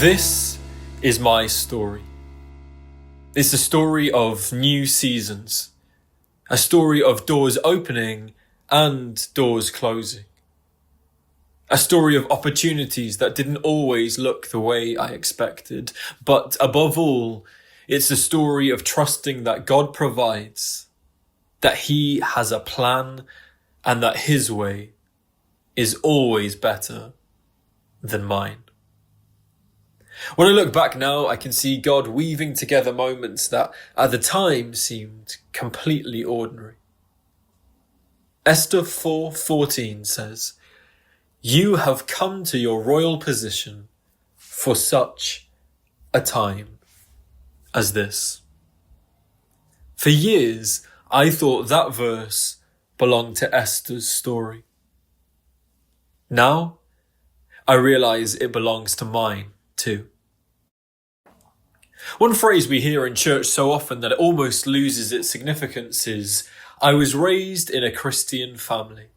This is my story. It's a story of new seasons, a story of doors opening and doors closing, a story of opportunities that didn't always look the way I expected, but above all, it's a story of trusting that God provides, that He has a plan, and that His way is always better than mine. When I look back now, I can see God weaving together moments that at the time seemed completely ordinary. Esther 4:14 says, "You have come to your royal position for such a time as this." For years, I thought that verse belonged to Esther's story. Now, I realize it belongs to mine too. One phrase we hear in church so often that it almost loses its significance is, "I was raised in a Christian family."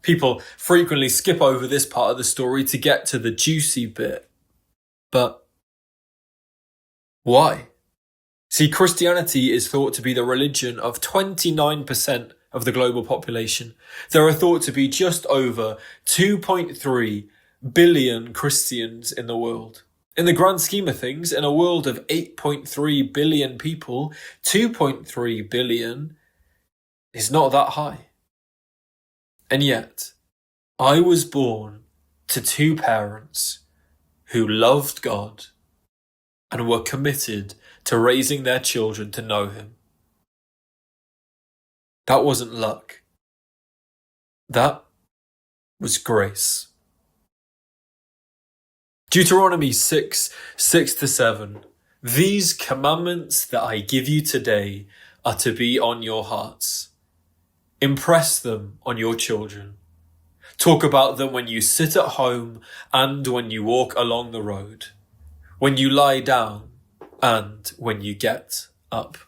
People frequently skip over this part of the story to get to the juicy bit. But why? See, Christianity is thought to be the religion of 29% of the global population. There are thought to be just over 2.3 billion Christians in the world. In the grand scheme of things, in a world of 8.3 billion people, 2.3 billion is not that high. And yet, I was born to two parents who loved God and were committed to raising their children to know Him. That wasn't luck. That was grace. Deuteronomy 6:6-7. "These commandments that I give you today are to be on your hearts. Impress them on your children. Talk about them when you sit at home and when you walk along the road, when you lie down and when you get up."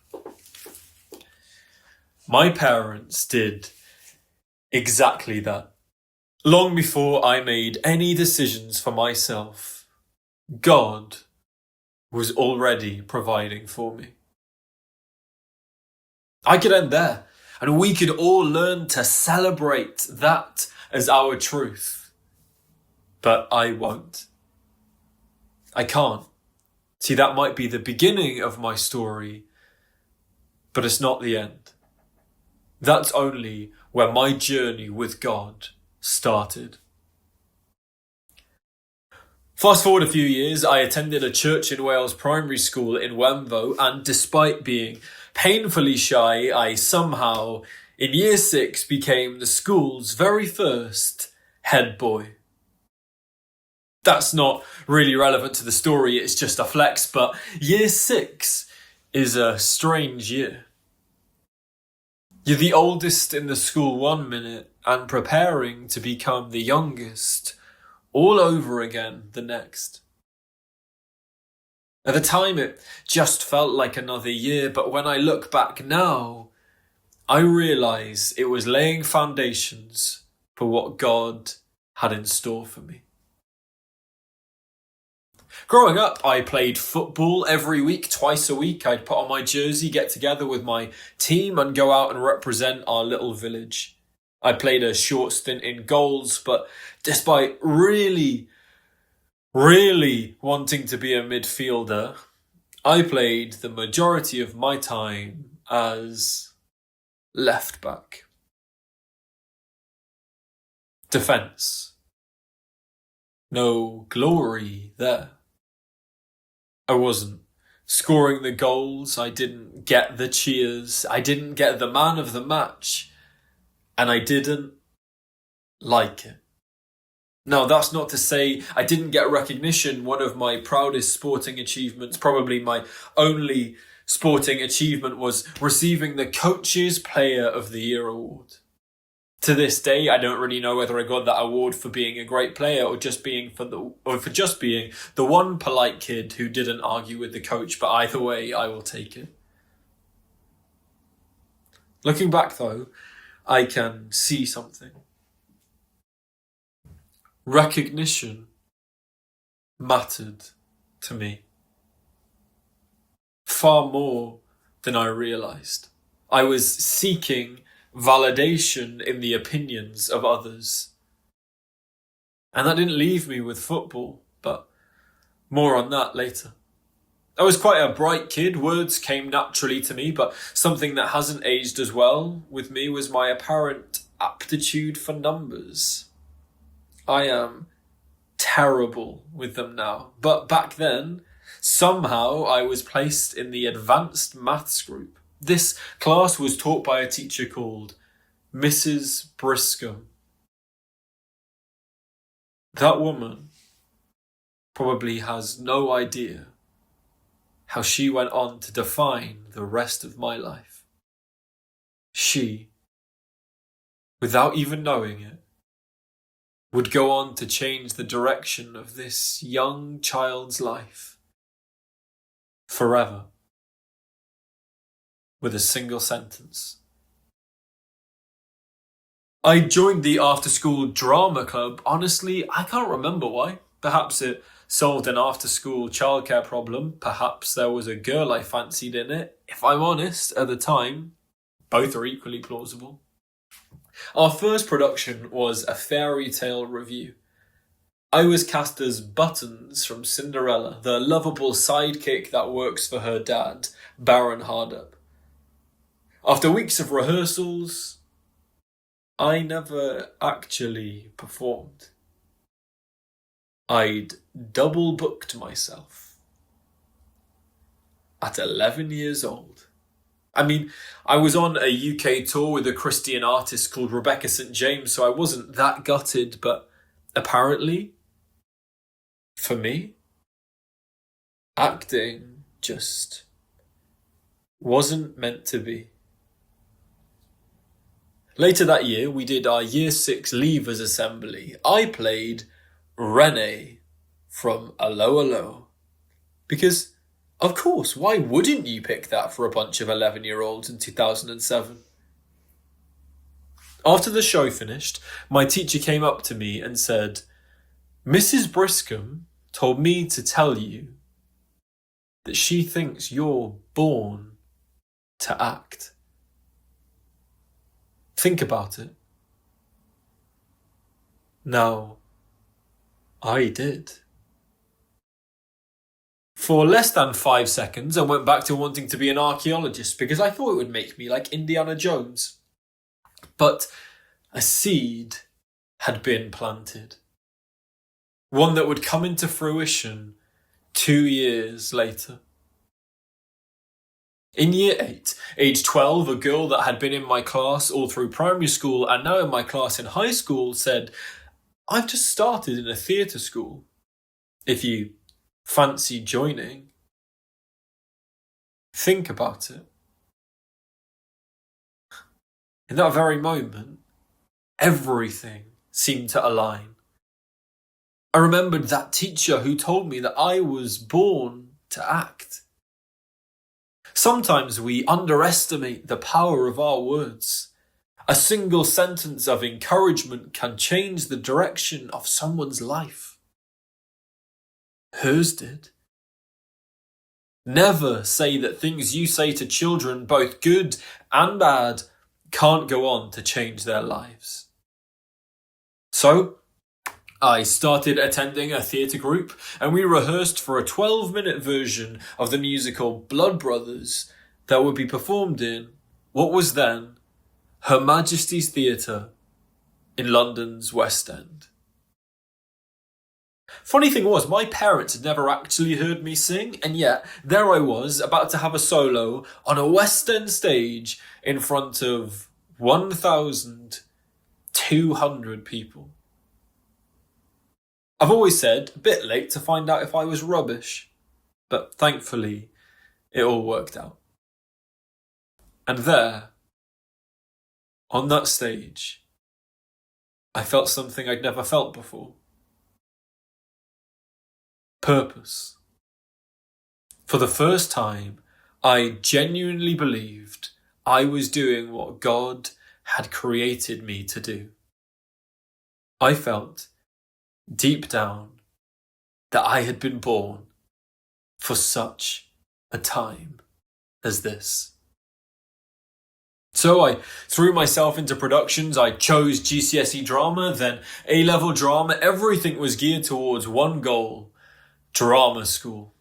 My parents did exactly that. Long before I made any decisions for myself, God was already providing for me. I could end there, and we could all learn to celebrate that as our truth. But I won't. I can't. See, that might be the beginning of my story, but it's not the end. That's only where my journey with God started. Fast forward a few years, I attended a Church in Wales primary school in Wenvo, and despite being painfully shy, I somehow, in year 6, became the school's very first head boy. That's not really relevant to the story, it's just a flex, but year 6 is a strange year. You're the oldest in the school one minute and preparing to become the youngest all over again the next. At the time, it just felt like another year, but when I look back now, I realize it was laying foundations for what God had in store for me. Growing up, I played football every week, twice a week. I'd put on my jersey, get together with my team and go out and represent our little village. I played a short stint in goals, but despite really wanting to be a midfielder, I played the majority of my time as left back. Defence. No glory there. I wasn't scoring the goals, I didn't get the cheers, I didn't get the man of the match, and I didn't like it. Now, that's not to say I didn't get recognition. One of my proudest sporting achievements, probably my only sporting achievement, was receiving the Coach's Player of the Year award. To this day, I don't really know whether I got that award for being a great player or for just being the one polite kid who didn't argue with the coach, but either way, I will take it. Looking back though, I can see something. Recognition mattered to me. Far more than I realised. I was seeking validation in the opinions of others. And that didn't leave me with football, but more on that later. I was quite a bright kid, words came naturally to me, but something that hasn't aged as well with me was my apparent aptitude for numbers. I am terrible with them now, but back then, somehow I was placed in the advanced maths group. This class was taught by a teacher called Mrs. Briscom. That woman probably has no idea how she went on to define the rest of my life. She, without even knowing it, would go on to change the direction of this young child's life forever with a single sentence. I joined the after-school drama club. Honestly, I can't remember why. Perhaps it solved an after-school childcare problem. Perhaps there was a girl I fancied in it. If I'm honest, at the time, both are equally plausible. Our first production was a fairy tale review. I was cast as Buttons from Cinderella, the lovable sidekick that works for her dad, Baron Hardup. After weeks of rehearsals, I never actually performed. I'd double booked myself at 11 years old. I mean, I was on a UK tour with a Christian artist called Rebecca St. James, so I wasn't that gutted, but apparently, for me, acting just wasn't meant to be. Later that year, we did our Year 6 Leavers Assembly. I played Renee from Allo Allo. Because, of course, why wouldn't you pick that for a bunch of 11-year-olds in 2007? After the show finished, my teacher came up to me and said, "Mrs. Briscom told me to tell you that she thinks you're born to act." Think about it. Now, I did. For less than 5 seconds, I went back to wanting to be an archaeologist because I thought it would make me like Indiana Jones. But a seed had been planted. One that would come into fruition 2 years later. In year 8, age 12, a girl that had been in my class all through primary school and now in my class in high school said, "I've just started in a theatre school. If you fancy joining." Think about it. In that very moment, everything seemed to align. I remembered that teacher who told me that I was born to act. Sometimes we underestimate the power of our words. A single sentence of encouragement can change the direction of someone's life. Hers did. Never say that things you say to children, both good and bad, can't go on to change their lives. So, I started attending a theatre group and we rehearsed for a 12-minute version of the musical Blood Brothers that would be performed in what was then Her Majesty's Theatre in London's West End. Funny thing was, my parents had never actually heard me sing, and yet there I was about to have a solo on a West End stage in front of 1,200 people. I've always said, a bit late to find out if I was rubbish, but thankfully, it all worked out. And there, on that stage, I felt something I'd never felt before. Purpose. For the first time, I genuinely believed I was doing what God had created me to do. I felt deep down that I had been born for such a time as this. So I threw myself into productions. I chose GCSE drama, then A-level drama. Everything was geared towards one goal: drama school.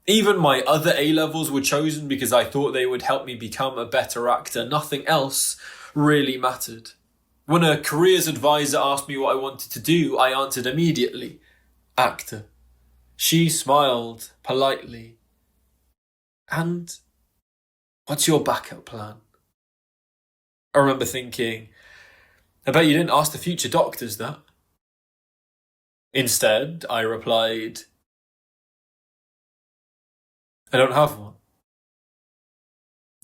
Even my other A-levels were chosen because I thought they would help me become a better actor. Nothing else really mattered. When a careers advisor asked me what I wanted to do, I answered immediately: actor. She smiled politely. And what's your backup plan? I remember thinking, I bet you didn't ask the future doctors that. Instead, I replied, I don't have one.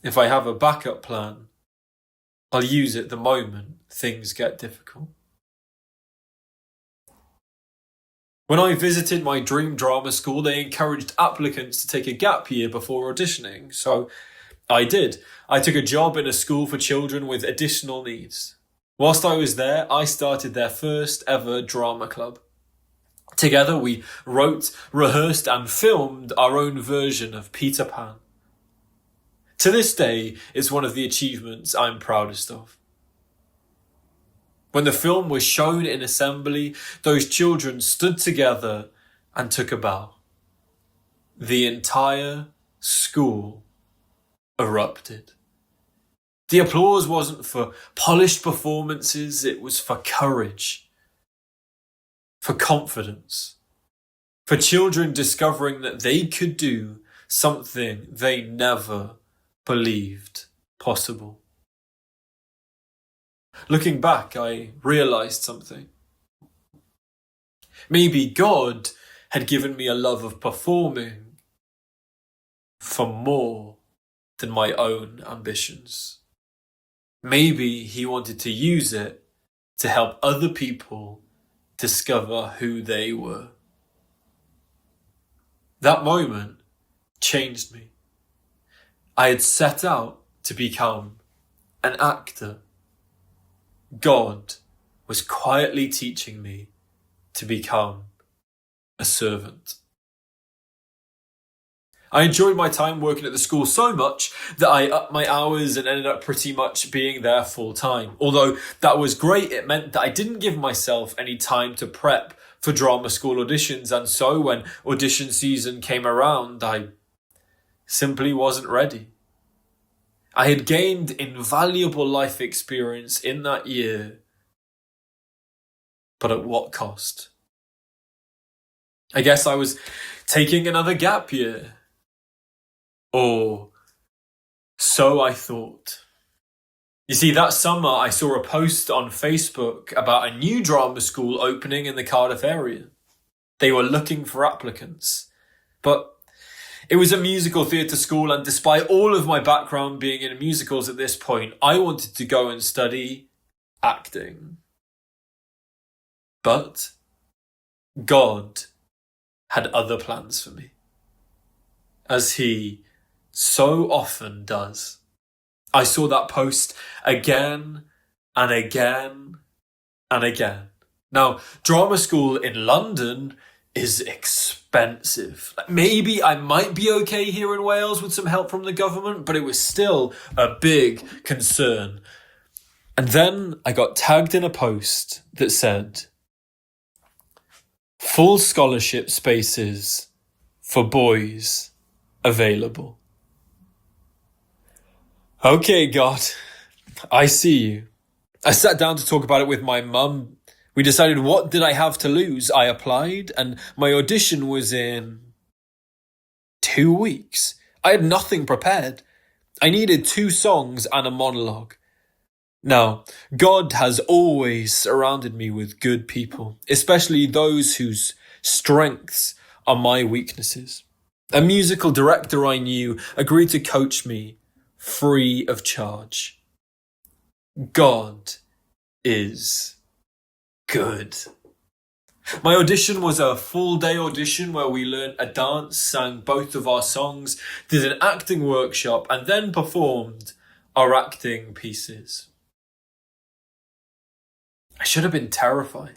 If I have a backup plan, I'll use it the moment things get difficult. When I visited my dream drama school, they encouraged applicants to take a gap year before auditioning, so I did. I took a job in a school for children with additional needs. Whilst I was there, I started their first ever drama club. Together we wrote, rehearsed and filmed our own version of Peter Pan. To this day, it's one of the achievements I'm proudest of. When the film was shown in assembly, those children stood together and took a bow. The entire school erupted. The applause wasn't for polished performances, it was for courage, for confidence, for children discovering that they could do something they never believed possible. Looking back, I realized something. Maybe God had given me a love of performing for more than my own ambitions. Maybe he wanted to use it to help other people discover who they were. That moment changed me. I had set out to become an actor. God was quietly teaching me to become a servant. I enjoyed my time working at the school so much that I upped my hours and ended up pretty much being there full time. Although that was great, it meant that I didn't give myself any time to prep for drama school auditions, and so when audition season came around, I simply wasn't ready. I had gained invaluable life experience in that year, but at what cost? I guess I was taking another gap year. Or so I thought. You see, that summer I saw a post on Facebook about a new drama school opening in the Cardiff area. They were looking for applicants. But it was a musical theatre school, and despite all of my background being in musicals at this point, I wanted to go and study acting. But God had other plans for me, as he so often does. I saw that post again and again and again. Now, drama school in London is expensive. Maybe I might be okay here in Wales with some help from the government, but it was still a big concern. And then I got tagged in a post that said, full scholarship spaces for boys available. Okay, God, I see you. I sat down to talk about it with my mum. We decided, what did I have to lose? I applied and my audition was in 2 weeks. I had nothing prepared. I needed 2 songs and a monologue. Now, God has always surrounded me with good people, especially those whose strengths are my weaknesses. A musical director I knew agreed to coach me free of charge. God is good. My audition was a full-day audition where we learned a dance, sang both of our songs, did an acting workshop, and then performed our acting pieces. I should have been terrified.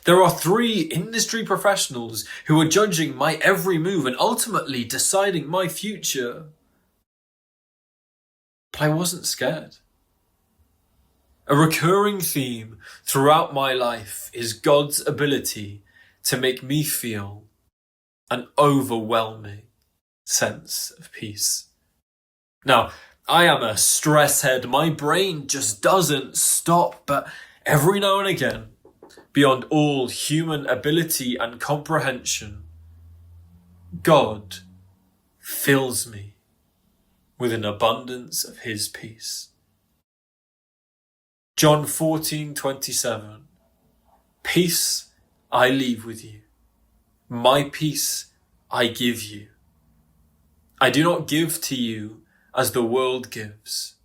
There are 3 industry professionals who are judging my every move and ultimately deciding my future. But I wasn't scared. A recurring theme throughout my life is God's ability to make me feel an overwhelming sense of peace. Now, I am a stress head. My brain just doesn't stop, but every now and again, beyond all human ability and comprehension, God fills me with an abundance of his peace. John 14:27. Peace I leave with you. My peace I give you. I do not give to you as the world gives.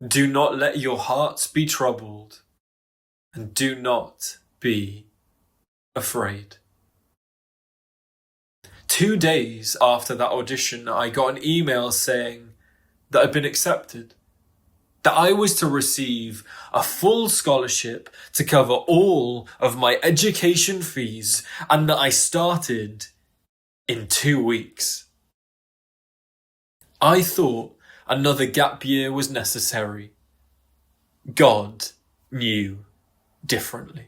Do not let your hearts be troubled, and do not be afraid. 2 days after that audition, I got an email saying that I'd been accepted, that I was to receive a full scholarship to cover all of my education fees, and that I started in 2 weeks. I thought another gap year was necessary. God knew differently.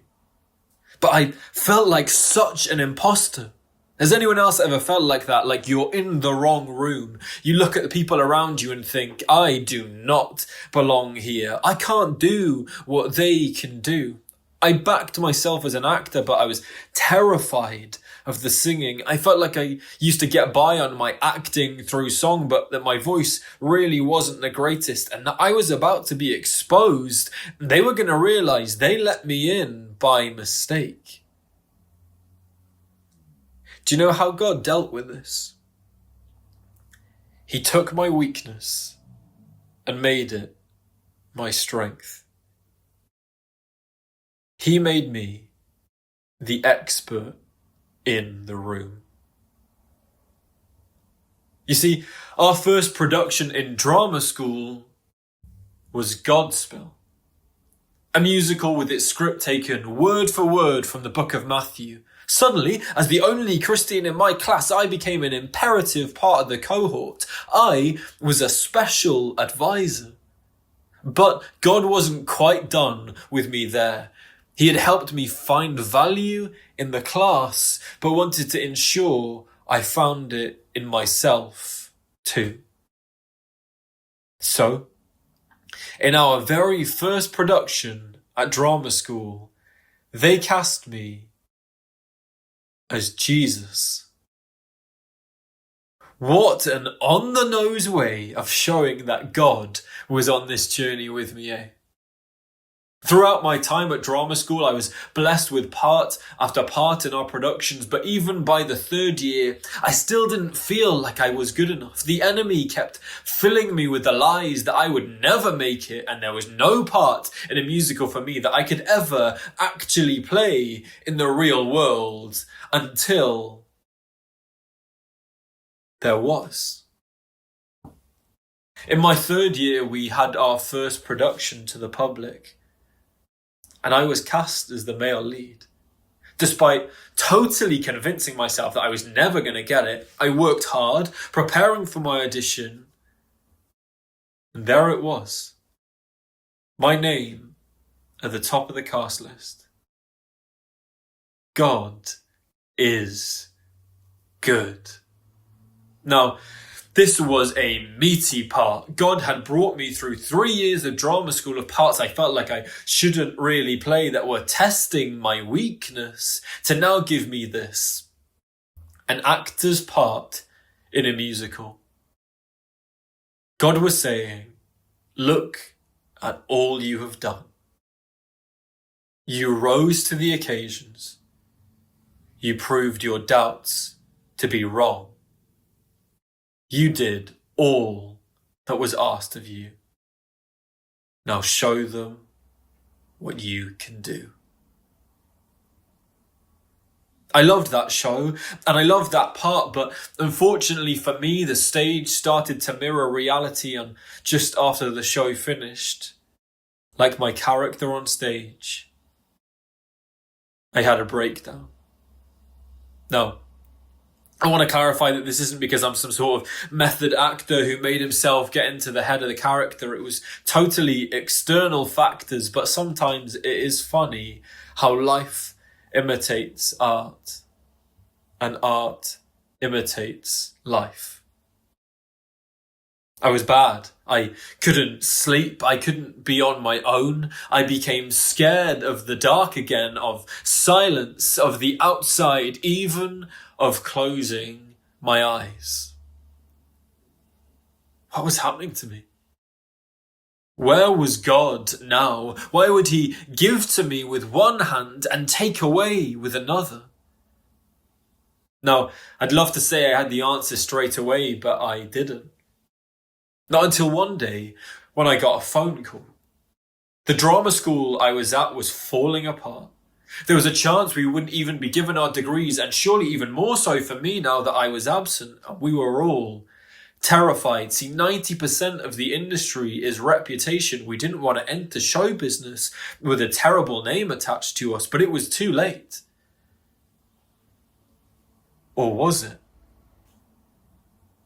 But I felt like such an imposter. Has anyone else ever felt like that? Like you're in the wrong room. You look at the people around you and think, I do not belong here. I can't do what they can do. I backed myself as an actor, but I was terrified of the singing. I felt like I used to get by on my acting through song, but that my voice really wasn't the greatest, and that I was about to be exposed. They were going to realize they let me in by mistake. Do you know how God dealt with this? He took my weakness and made it my strength. He made me the expert in the room. You see, our first production in drama school was Godspell, a musical with its script taken word for word from the book of Matthew. Suddenly, as the only Christian in my class, I became an imperative part of the cohort. I was a special advisor. But God wasn't quite done with me there. He had helped me find value in the class, but wanted to ensure I found it in myself too. So, in our very first production at drama school, they cast me as Jesus. What an on-the-nose way of showing that God was on this journey with me, eh? Throughout my time at drama school, I was blessed with part after part in our productions, but even by the 3rd year, I still didn't feel like I was good enough. The enemy kept filling me with the lies that I would never make it, and there was no part in a musical for me that I could ever actually play in the real world until there was. In my 3rd year, we had our first production to the public, and I was cast as the male lead. Despite totally convincing myself that I was never going to get it, I worked hard, preparing for my audition. And there it was. My name at the top of the cast list. God is good. Now, this was a meaty part. God had brought me through 3 years of drama school of parts I felt like I shouldn't really play, that were testing my weakness, to now give me this, an actor's part in a musical. God was saying, look at all you have done. You rose to the occasions. You proved your doubts to be wrong. You did all that was asked of you. Now show them what you can do. I loved that show and I loved that part, but unfortunately for me, the stage started to mirror reality, and just after the show finished, like my character on stage, I had a breakdown. Now, I want to clarify that this isn't because I'm some sort of method actor who made himself get into the head of the character. It was totally external factors, but sometimes it is funny how life imitates art and art imitates life. I was bad. I couldn't sleep. I couldn't be on my own. I became scared of the dark again, of silence, of the outside, even of closing my eyes. What was happening to me? Where was God now? Why would he give to me with one hand and take away with another? Now, I'd love to say I had the answer straight away, but I didn't. Not until one day when I got a phone call. The drama school I was at was falling apart. There was a chance we wouldn't even be given our degrees, and surely even more so for me now that I was absent. We were all terrified. See, 90% of the industry is reputation. We didn't want to enter show business with a terrible name attached to us, but it was too late. Or was it?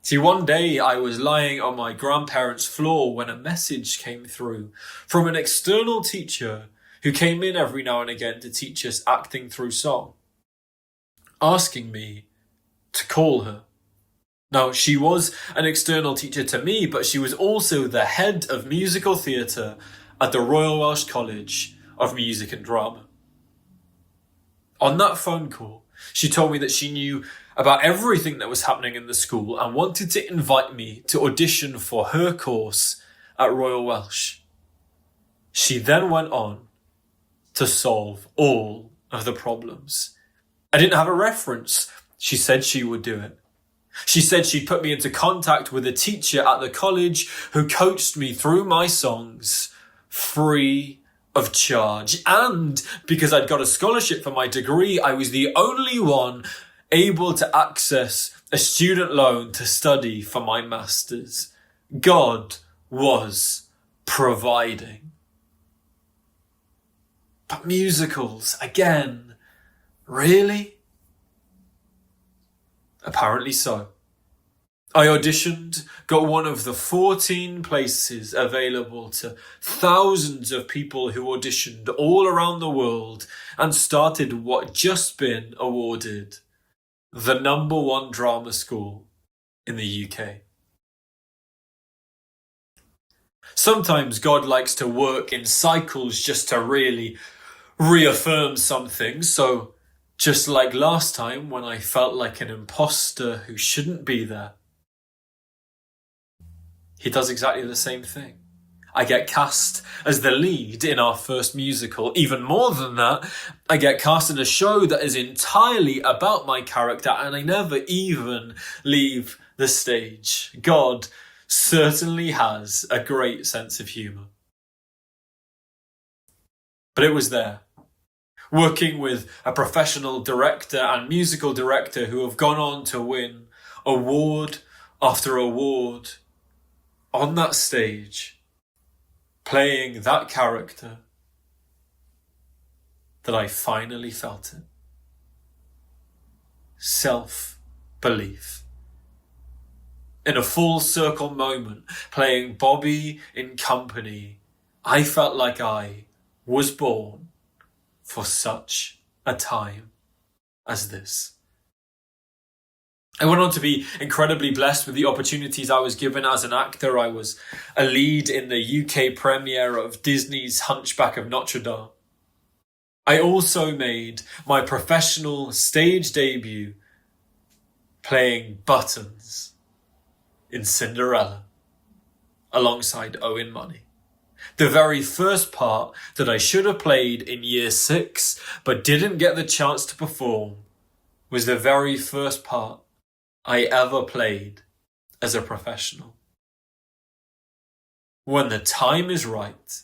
See, one day I was lying on my grandparents' floor when a message came through from an external teacher who came in every now and again to teach us acting through song, asking me to call her. Now, she was an external teacher to me, but she was also the head of musical theatre at the Royal Welsh College of Music and Drama. On that phone call, she told me that she knew about everything that was happening in the school and wanted to invite me to audition for her course at Royal Welsh. She then went on to solve all of the problems. I didn't have a reference. She said she would do it. She said she'd put me into contact with a teacher at the college who coached me through my songs free of charge. And because I'd got a scholarship for my degree, I was the only one able to access a student loan to study for my master's. God was providing. But musicals, again, really? Apparently so. I auditioned, got one of the 14 places available to thousands of people who auditioned all around the world, and started what just been awarded the #1 drama school in the UK. Sometimes God likes to work in cycles just to really reaffirm something. So just like last time when I felt like an imposter who shouldn't be there, he does exactly the same thing. I get cast as the lead in our first musical. Even more than that, I get cast in a show that is entirely about my character, and I never even leave the stage. God certainly has a great sense of humour. But it was there, working with a professional director and musical director who have gone on to win award after award on that stage, playing that character, that I finally felt it. Self-belief. In a full circle moment, playing Bobby in Company, I felt like I was born for such a time as this. I went on to be incredibly blessed with the opportunities I was given as an actor. I was a lead in the UK premiere of Disney's Hunchback of Notre Dame. I also made my professional stage debut playing Buttons in Cinderella alongside Owen Money. The very first part that I should have played in year 6 but didn't get the chance to perform was the very first part I ever played as a professional. When the time is right,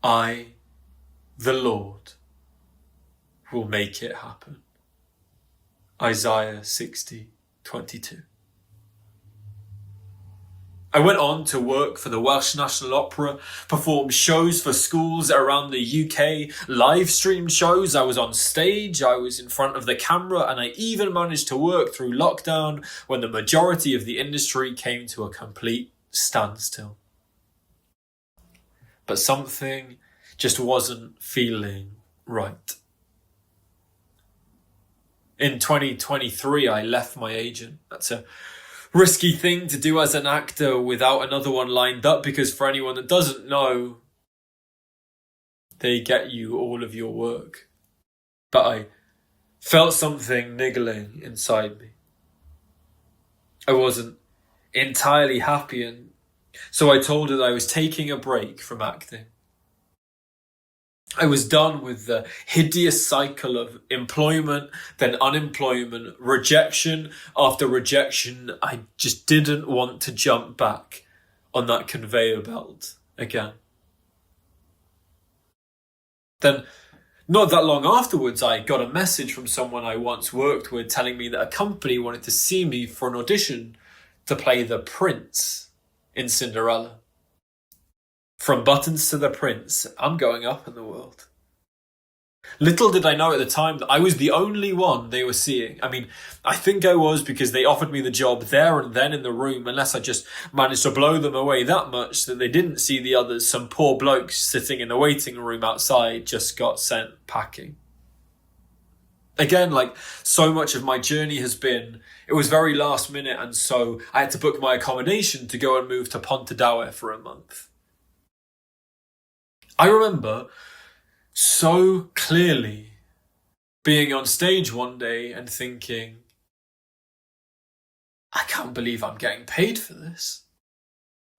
I, the Lord, will make it happen. Isaiah 60:22. I went on to work for the Welsh National Opera, performed shows for schools around the UK, live streamed shows, I was on stage, I was in front of the camera, and I even managed to work through lockdown when the majority of the industry came to a complete standstill. But something just wasn't feeling right. In 2023, I left my agent. That's a risky thing to do as an actor without another one lined up, because for anyone that doesn't know, they get you all of your work. But I felt something niggling inside me. I wasn't entirely happy, and so I told her that I was taking a break from acting. I was done with the hideous cycle of employment, then unemployment, rejection after rejection. I just didn't want to jump back on that conveyor belt again. Then, not that long afterwards, I got a message from someone I once worked with telling me that a company wanted to see me for an audition to play the prince in Cinderella. From Buttons to the Prince, I'm going up in the world. Little did I know at the time that I was the only one they were seeing. I mean, I think I was, because they offered me the job there and then in the room, unless I just managed to blow them away that much that they didn't see the others. Some poor blokes sitting in the waiting room outside just got sent packing. Again, like so much of my journey has been, it was very last minute, and so I had to book my accommodation to go and move to Pontardawe for a month. I remember so clearly being on stage one day and thinking, I can't believe I'm getting paid for this.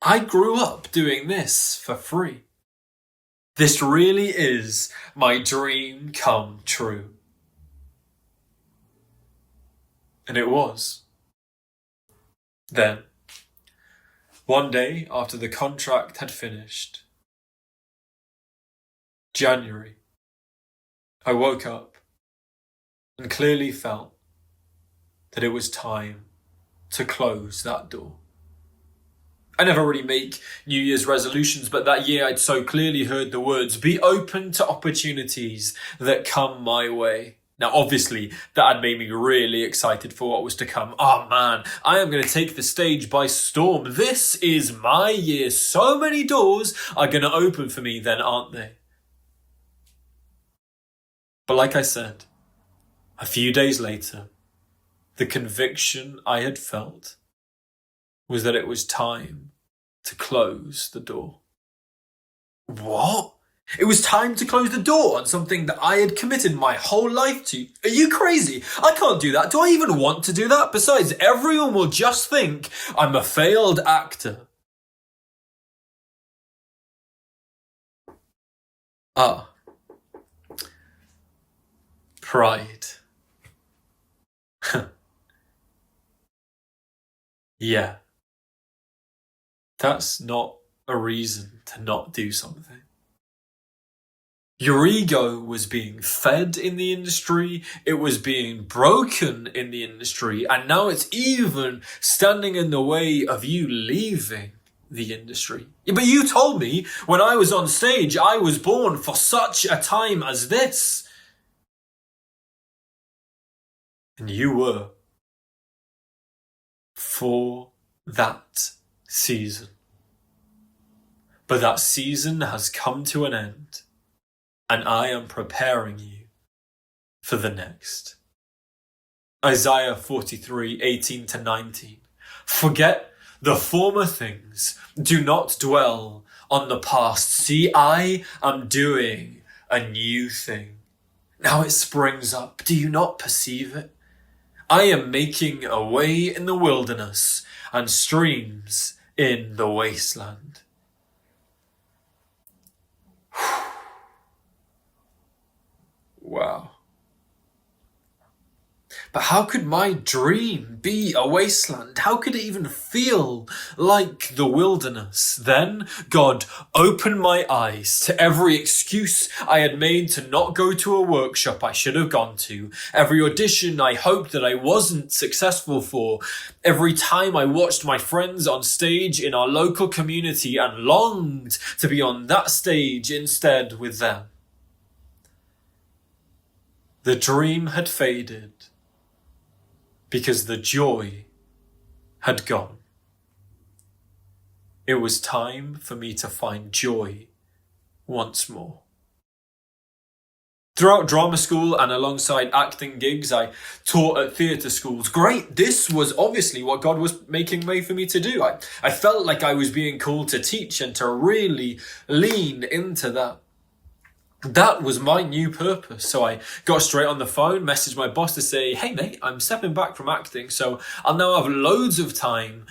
I grew up doing this for free. This really is my dream come true. And it was. Then, one day after the contract had finished, January, I woke up and clearly felt that it was time to close that door. I never really make New Year's resolutions, but that year I'd so clearly heard the words, be open to opportunities that come my way. Now, obviously, that had made me really excited for what was to come. Oh man, I am going to take the stage by storm. This is my year. So many doors are going to open for me then, aren't they? But like I said, a few days later, the conviction I had felt was that it was time to close the door. What? It was time to close the door on something that I had committed my whole life to? Are you crazy? I can't do that. Do I even want to do that? Besides, everyone will just think I'm a failed actor. Pride. Yeah. That's not a reason to not do something. Your ego was being fed in the industry, it was being broken in the industry, and now it's even standing in the way of you leaving the industry. Yeah, but you told me when I was on stage, I was born for such a time as this. And you were. For that season. But that season has come to an end, and I am preparing you for the next. Isaiah 43:18-19. Forget the former things. Do not dwell on the past. See, I am doing a new thing. Now it springs up. Do you not perceive it? I am making a way in the wilderness and streams in the wasteland. Wow. But how could my dream be a wasteland? How could it even feel like the wilderness? Then God opened my eyes to every excuse I had made to not go to a workshop I should have gone to, every audition I hoped that I wasn't successful for, every time I watched my friends on stage in our local community and longed to be on that stage instead with them. The dream had faded because the joy had gone. It was time for me to find joy once more. Throughout drama school and alongside acting gigs, I taught at theatre schools. Great, this was obviously what God was making way for me to do. I felt like I was being called to teach and to really lean into that. That was my new purpose. So I got straight on the phone, messaged my boss to say, hey mate, I'm stepping back from acting, so I'll now have loads of time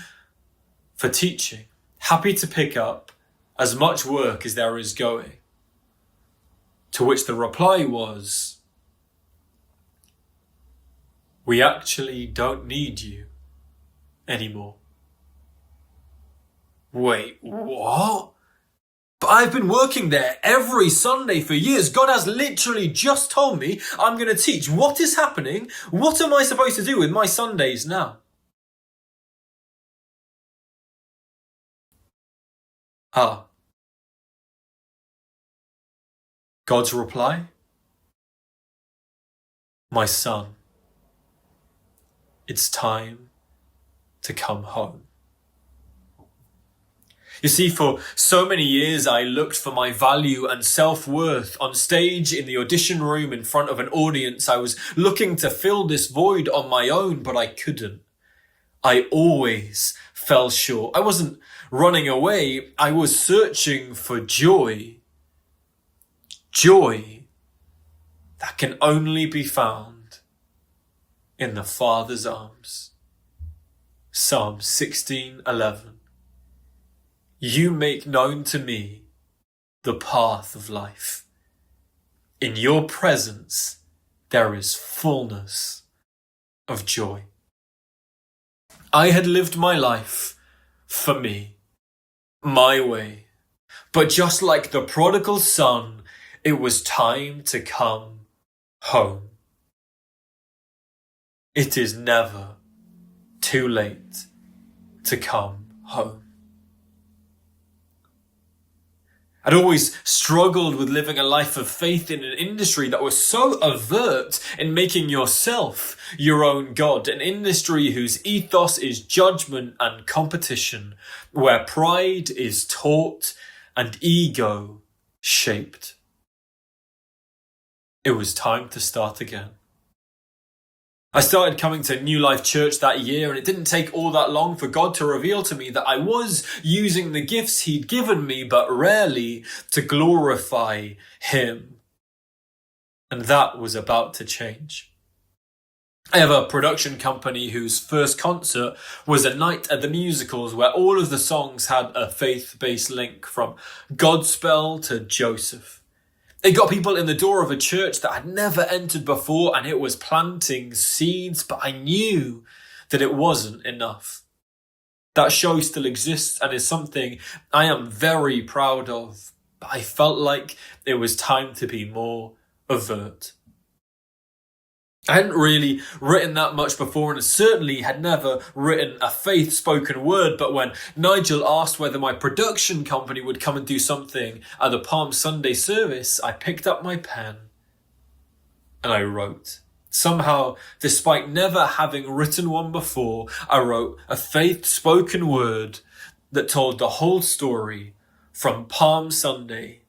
for teaching. Happy to pick up as much work as there is going. To which the reply was, we actually don't need you anymore. Wait, what? But I've been working there every Sunday for years. God has literally just told me I'm going to teach. What is happening? What am I supposed to do with my Sundays now? God's reply? My son, it's time to come home. You see, for so many years I looked for my value and self-worth on stage, in the audition room, in front of an audience. I was looking to fill this void on my own, but I couldn't. I always fell short. I wasn't running away. I was searching for joy. Joy that can only be found in the Father's arms. Psalm 16:11. You make known to me the path of life. In your presence there is fullness of joy. I had lived my life for me, my way. But just like the prodigal son, it was time to come home. It is never too late to come home. I'd always struggled with living a life of faith in an industry that was so overt in making yourself your own God, an industry whose ethos is judgment and competition, where pride is taught and ego shaped. It was time to start again. I started coming to New Life Church that year, and it didn't take all that long for God to reveal to me that I was using the gifts He'd given me, but rarely to glorify Him. And that was about to change. I have a production company whose first concert was a night at the musicals where all of the songs had a faith-based link, from Godspell to Joseph. It got people in the door of a church that I'd never entered before, and it was planting seeds, but I knew that it wasn't enough. That show still exists and is something I am very proud of, but I felt like it was time to be more overt. I hadn't really written that much before, and certainly had never written a faith spoken word, but when Nigel asked whether my production company would come and do something at the Palm Sunday service, I picked up my pen and I wrote. Somehow, despite never having written one before, I wrote a faith spoken word that told the whole story from Palm Sunday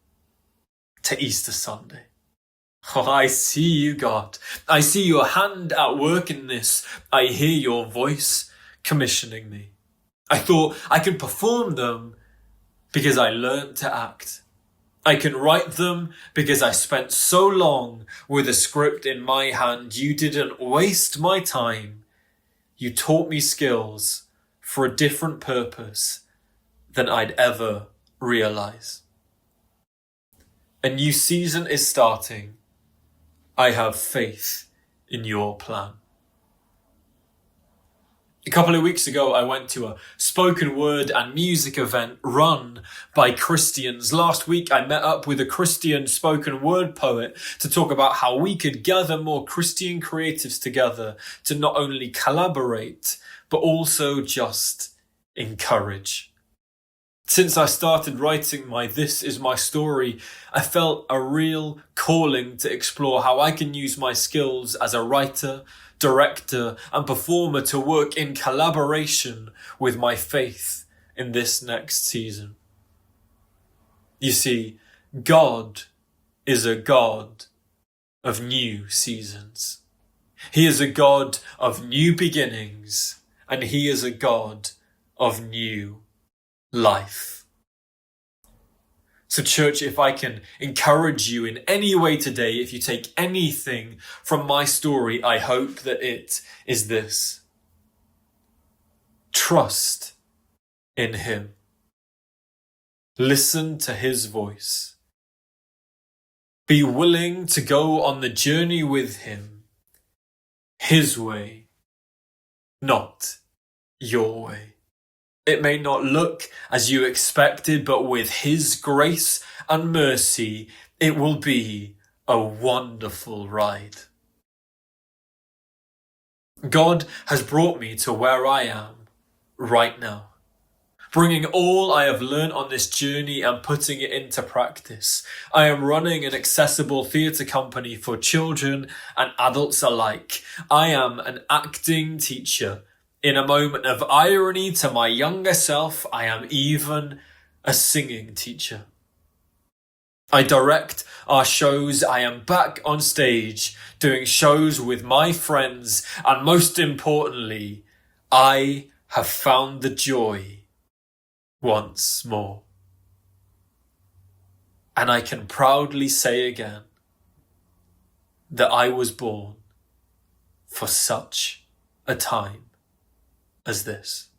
to Easter Sunday. Oh, I see you, God. I see your hand at work in this. I hear your voice commissioning me. I thought I could perform them because I learned to act. I can write them because I spent so long with a script in my hand. You didn't waste my time. You taught me skills for a different purpose than I'd ever realize. A new season is starting. I have faith in your plan. A couple of weeks ago, I went to a spoken word and music event run by Christians. Last week, I met up with a Christian spoken word poet to talk about how we could gather more Christian creatives together to not only collaborate, but also just encourage. Since I started writing my This Is My Story, I felt a real calling to explore how I can use my skills as a writer, director, and performer to work in collaboration with my faith in this next season. You see, God is a God of new seasons. He is a God of new beginnings, and He is a God of new life. So church, if I can encourage you in any way today, if you take anything from my story, I hope that it is this. Trust in Him. Listen to His voice. Be willing to go on the journey with Him, His way, not your way. It may not look as you expected, but with His grace and mercy, it will be a wonderful ride. God has brought me to where I am right now, bringing all I have learned on this journey and putting it into practice. I am running an accessible theatre company for children and adults alike. I am an acting teacher. In a moment of irony to my younger self, I am even a singing teacher. I direct our shows. I am back on stage doing shows with my friends. And most importantly, I have found the joy once more. And I can proudly say again that I was born for such a time as this.